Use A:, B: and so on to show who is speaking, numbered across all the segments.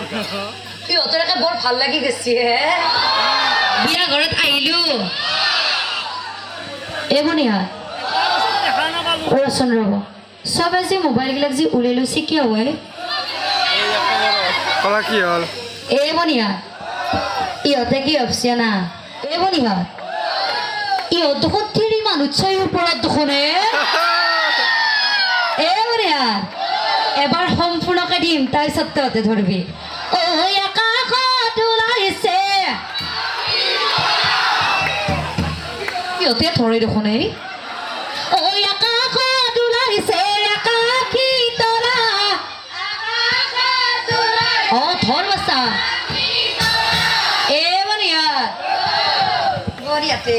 A: ইহঁতৰকে বৰ ভাল লাগি গৈছে হে বিয়া ঘৰত আহিলো এবনিয়া ৰচন ৰব সবে যে মোবাইল গিলাক যে উলাই লৈছে কিয় হয়
B: কলা কি হল
A: এবনিয়া ইহঁতে কি ভাবছে না এবনিয়া ইহঁত দেখোন তিৰি মানুহ ছয় ওপৰত দেখোনে এবনিয়া এবাৰ সম্পূৰ্ণকে দিম তাৰপিছত তহঁতে ধৰিবি ঐ আকাশত ওলাইছে ইহঁতে ধৰে দেখোন এই ঐ আকাশত ওলাইছে আকাশী তৰা অ ধৰ বাছা এবনিয়া বনিয়াতে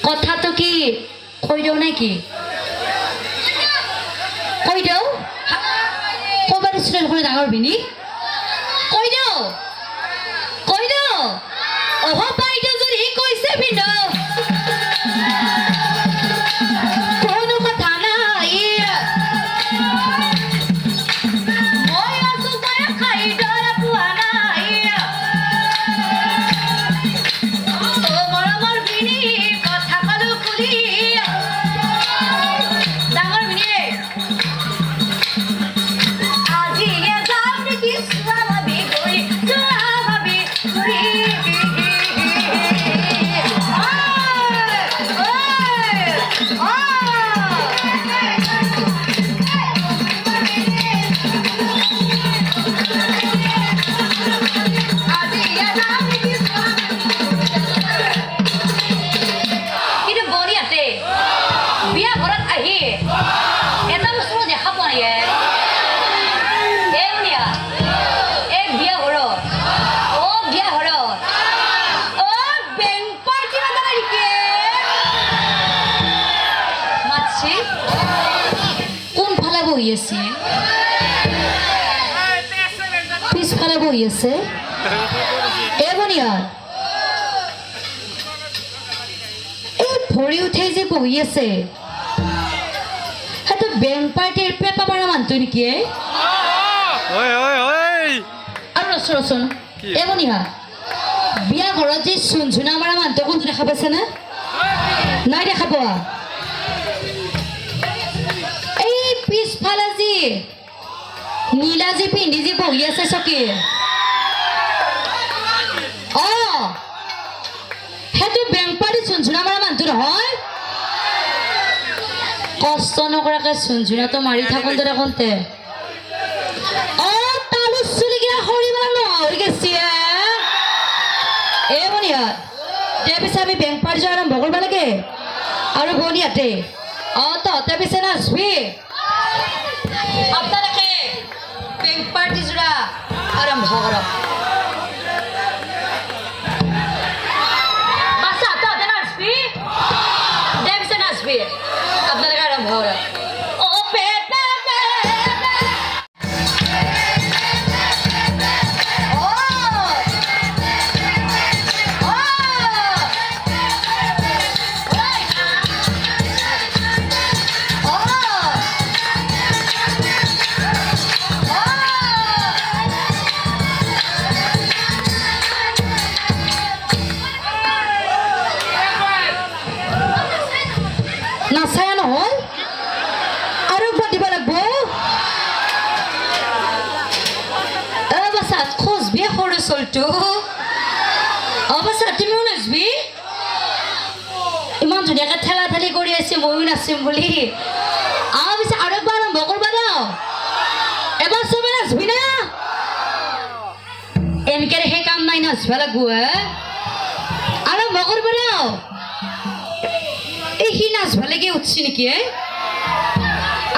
A: কথাটো কি কৈ দিওঁ নেকি কৈ দিওঁ ক'ৰবাত ষ্টুডেণ্ট কৰি ডাঙৰ ভিনি কৈ দিওঁ অহ বাইদেউ যদি কৈছে ভিন্ন কোনো কথা নাই মই আছো মই খাই দৰ পোৱা নাই মৰমৰ ভিনি কথা পালো খুলি ডাঙৰ ভিনি আজি যাম নেকি ভাবি গৈ ভাবি ঘূৰি পিছফালে বহি আছে এবনিয়া এই ভৰি উঠে যে বহি আছে সেইটো বেংক পাৰ্টিৰ পেপা পাৰা মানুহটো নেকি আৰু ৰচোন এবনিয়া বিয়া ঘৰত যে চুনচুনা মাৰা মানুহটো কোনটো দেখা পাইছে না নাই দেখা পোৱা পিছফালে যি নীলা যি পিন্ধি যি বহি আছে চকী অ সেইটো বেংক পাৰ্টি চুনচুনা মাৰা মানুহটো নহয় কষ্ট নকৰাকে চুনচুনাটো মাৰি থাকোঁতে থাকোঁতে অ তালু চুলিগিলা সৰিবলৈ নহৰি গৈছে এই বনিয়া দে পিছে আমি বেংক পাৰ্টি আৰম্ভ কৰিব লাগে আৰু বনিয়াতে অ তহঁতে পিছে নাচবি আপনাদেরকে বেংক পার্টি জোড়া আরম্ভ করো বাচ্চা তো নাচবি দেখছে নাচবি আপনাদেরকে আরম্ভ করো soltu অবস্থা তুমি নাচবি ইমান ধুনীয়াকে ঠেলা ঠেলি কৰি আছে ময়ো নাচিম বুলি পিছে আৰু একবাৰ আৰম্ভ কৰবা দাও এবাৰ চবে নাচবি না এনকে সেই কাম নাই নাচবা লাগবো আৰম্ভ কৰবা দাও এই সি নাচবা লাগি উঠছি নেকি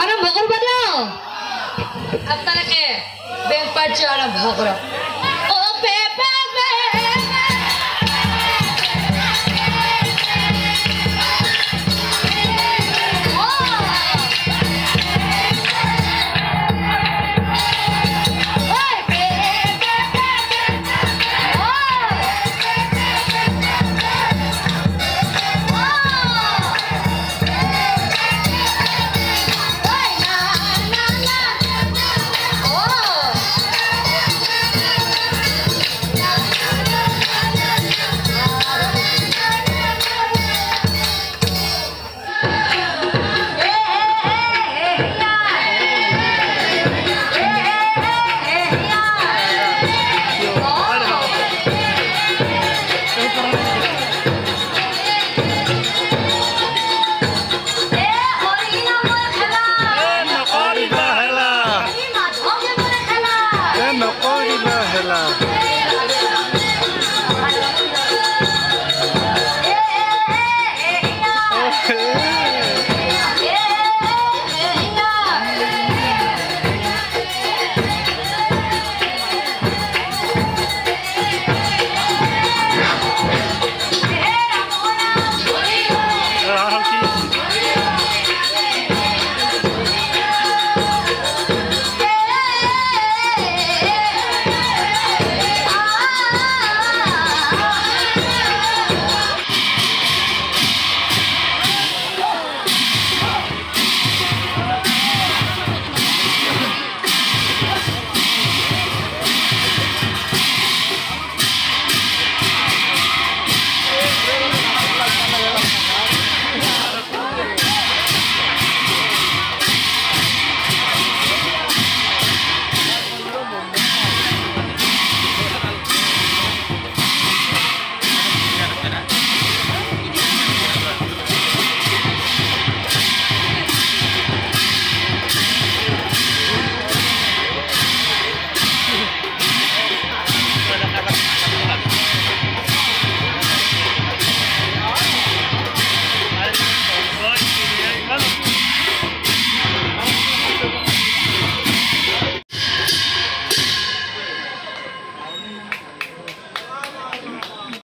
A: আৰম্ভ কৰবা দাও আপোনালোকে বেংক পাৰ্টি আৰম্ভ কৰক